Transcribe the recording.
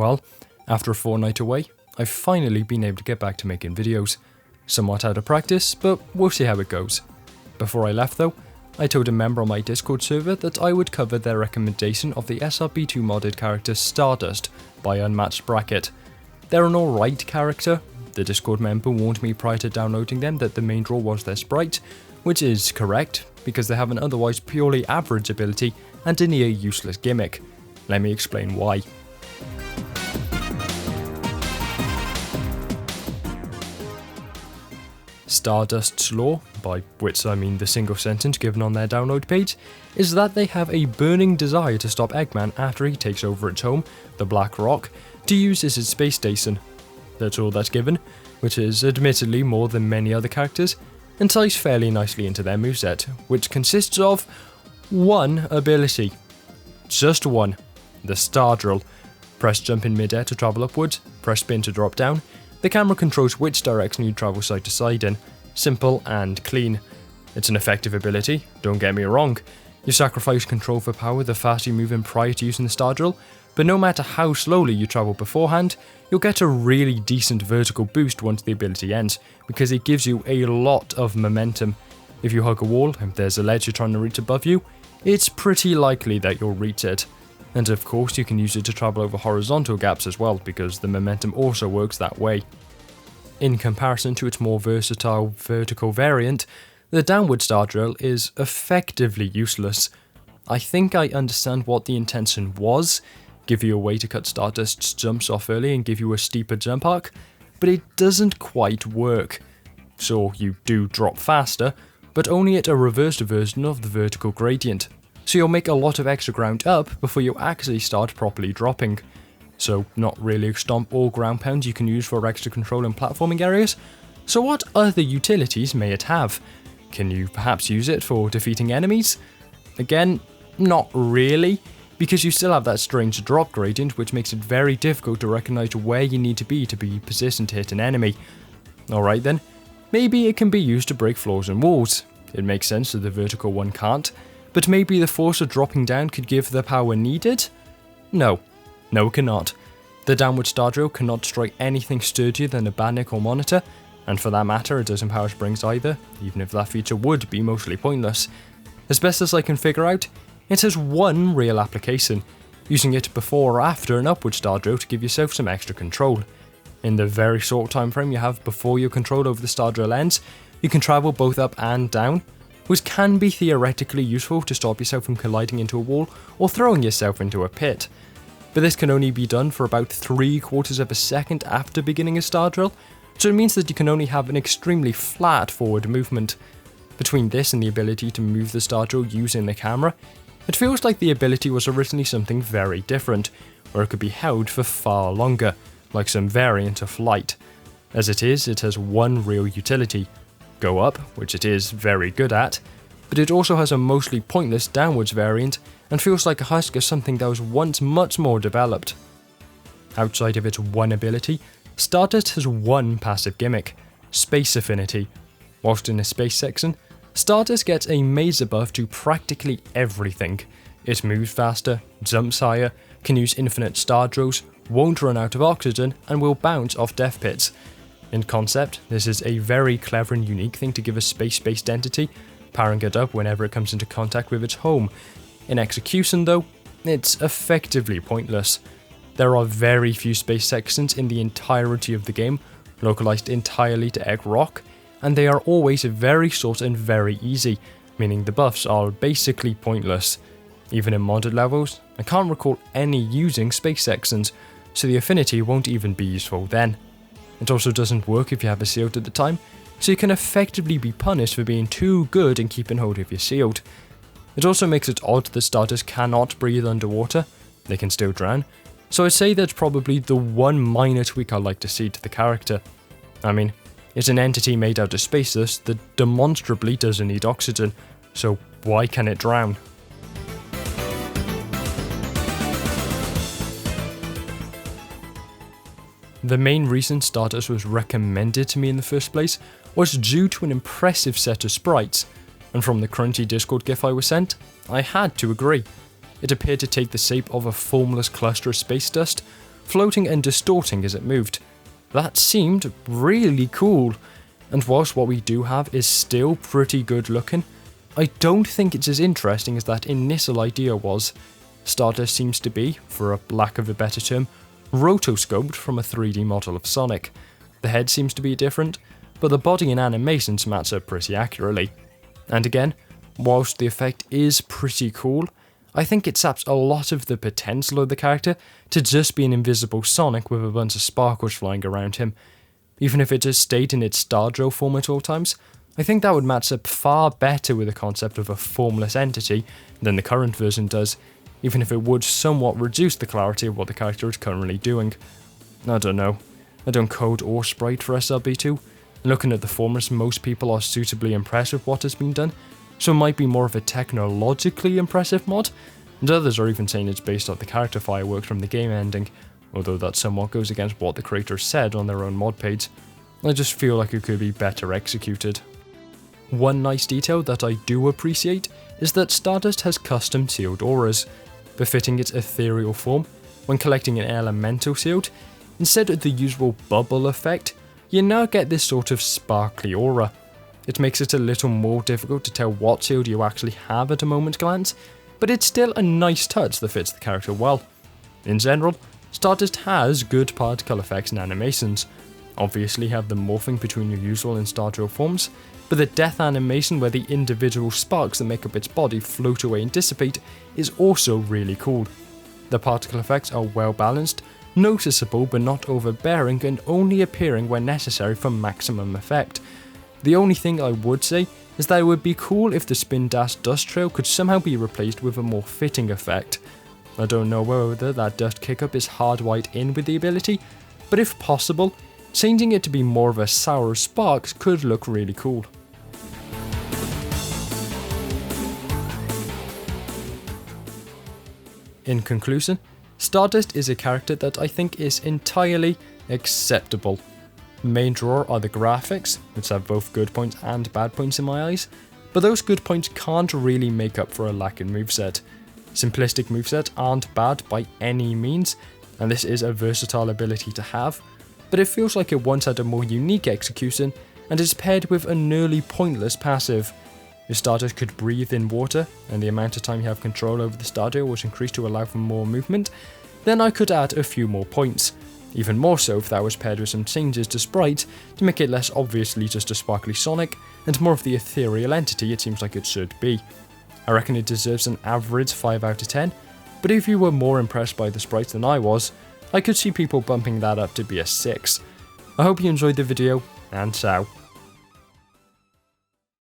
Well, after a fortnight away, I've finally been able to get back to making videos. Somewhat out of practice, but we'll see how it goes. Before I left though, I told a member on my Discord server that I would cover their recommendation of the SRB2 modded character Stardust by Unmatched bracket. They're an alright character. The Discord member warned me prior to downloading them that the main draw was their sprite, which is correct, because they have an otherwise purely average ability and a near useless gimmick. Let me explain why. Stardust's lore, by which I mean the single sentence given on their download page, is that they have a burning desire to stop Eggman after he takes over its home, the Black Rock, to use as its space station. That's all that's given, which is admittedly more than many other characters, and ties fairly nicely into their moveset, which consists of one ability. Just one. The Star Drill. Press jump in midair to travel upwards, press spin to drop down. The camera controls which direction you travel side to side in. Simple and clean. It's an effective ability, don't get me wrong. You sacrifice control for power the faster you move in prior to using the Star Drill, but no matter how slowly you travel beforehand, you'll get a really decent vertical boost once the ability ends, because it gives you a lot of momentum. If you hug a wall and there's a ledge you're trying to reach above you, it's pretty likely that you'll reach it. And of course you can use it to travel over horizontal gaps as well, because the momentum also works that way. In comparison to its more versatile vertical variant, the downward Star Drill is effectively useless. I think I understand what the intention was, give you a way to cut Stardust's jumps off early and give you a steeper jump arc, but it doesn't quite work. So you do drop faster, but only at a reversed version of the vertical gradient. So you'll make a lot of extra ground up before you actually start properly dropping. So not really a stomp or ground pound you can use for extra control in platforming areas. So what other utilities may it have? Can you perhaps use it for defeating enemies? Again, not really, because you still have that strange drop gradient which makes it very difficult to recognise where you need to be positioned to hit an enemy. Alright then, maybe it can be used to break floors and walls. It makes sense that the vertical one can't. But maybe the force of dropping down could give the power needed? No. No, it cannot. The downward Star Drill cannot strike anything sturdier than a Badnik or Monitor, and for that matter it doesn't power springs either, even if that feature would be mostly pointless. As best as I can figure out, it has one real application, using it before or after an upward Star Drill to give yourself some extra control. In the very short time frame you have before your control over the Star Drill ends, you can travel both up and down, which can be theoretically useful to stop yourself from colliding into a wall or throwing yourself into a pit. But this can only be done for about 3/4 of a second after beginning a Star Drill, so it means that you can only have an extremely flat forward movement. Between this and the ability to move the Star Drill using the camera, it feels like the ability was originally something very different, where it could be held for far longer, like some variant of flight. As it is, it has one real utility. Go up, which it is very good at, but it also has a mostly pointless downwards variant and feels like a husk of something that was once much more developed. Outside of its one ability, Stardust has one passive gimmick, Space Affinity. Whilst in the space section, Stardust gets a maze buff to practically everything. It moves faster, jumps higher, can use infinite Star Drills, won't run out of oxygen, and will bounce off death pits. In concept, this is a very clever and unique thing to give a space-based entity, powering it up whenever it comes into contact with its home. In execution though, it's effectively pointless. There are very few space sections in the entirety of the game, localized entirely to Egg Rock, and they are always very short and very easy, meaning the buffs are basically pointless. Even in modded levels, I can't recall any using space sections, so the affinity won't even be useful then. It also doesn't work if you have a shield at the time, so you can effectively be punished for being too good in keeping hold of your shield. It also makes it odd that Stardust cannot breathe underwater, they can still drown, so I'd say that's probably the one minor tweak I'd like to see to the character. I mean, it's an entity made out of space dust that demonstrably doesn't need oxygen, so why can it drown? The main reason Stardust was recommended to me in the first place was due to an impressive set of sprites, and from the crunchy Discord gif I was sent, I had to agree. It appeared to take the shape of a formless cluster of space dust, floating and distorting as it moved. That seemed really cool, and whilst what we do have is still pretty good looking, I don't think it's as interesting as that initial idea was. Stardust seems to be, for a lack of a better term, rotoscoped from a 3D model of Sonic. The head seems to be different, but the body and animations match up pretty accurately. And again, whilst the effect is pretty cool, I think it saps a lot of the potential of the character to just be an invisible Sonic with a bunch of sparkles flying around him. Even if it just stayed in its Star Drill form at all times, I think that would match up far better with the concept of a formless entity than the current version does, even if it would somewhat reduce the clarity of what the character is currently doing. I don't know. I don't code or sprite for SLB2. Looking at the forums, most people are suitably impressed with what has been done, so it might be more of a technologically impressive mod, and others are even saying it's based off the character fireworks from the game ending, although that somewhat goes against what the creators said on their own mod page. I just feel like it could be better executed. One nice detail that I do appreciate is that Stardust has custom sealed auras, befitting its ethereal form. When collecting an elemental shield, instead of the usual bubble effect, you now get this sort of sparkly aura. It makes it a little more difficult to tell what shield you actually have at a moment's glance, but it's still a nice touch that fits the character well. In general, Stardust has good particle effects and animations. Obviously have the morphing between your usual and Star Drill forms, but the death animation where the individual sparks that make up its body float away and dissipate is also really cool. The particle effects are well balanced, noticeable but not overbearing, and only appearing when necessary for maximum effect. The only thing I would say is that it would be cool if the spin dash dust trail could somehow be replaced with a more fitting effect. I don't know whether that dust kick-up is hardwired in with the ability, but if possible, changing it to be more of a sour sparks could look really cool. In conclusion, Stardust is a character that I think is entirely acceptable. The main draw are the graphics, which have both good points and bad points in my eyes, but those good points can't really make up for a lack in moveset. Simplistic movesets aren't bad by any means, and this is a versatile ability to have, but it feels like it once had a more unique execution and is paired with a nearly pointless passive. If Stardust could breathe in water, and the amount of time you have control over the Stardew was increased to allow for more movement, then I could add a few more points. Even more so if that was paired with some changes to sprite to make it less obviously just a sparkly Sonic, and more of the ethereal entity it seems like it should be. I reckon it deserves an average 5 out of 10, but if you were more impressed by the sprites than I was, I could see people bumping that up to be a 6. I hope you enjoyed the video, and ciao.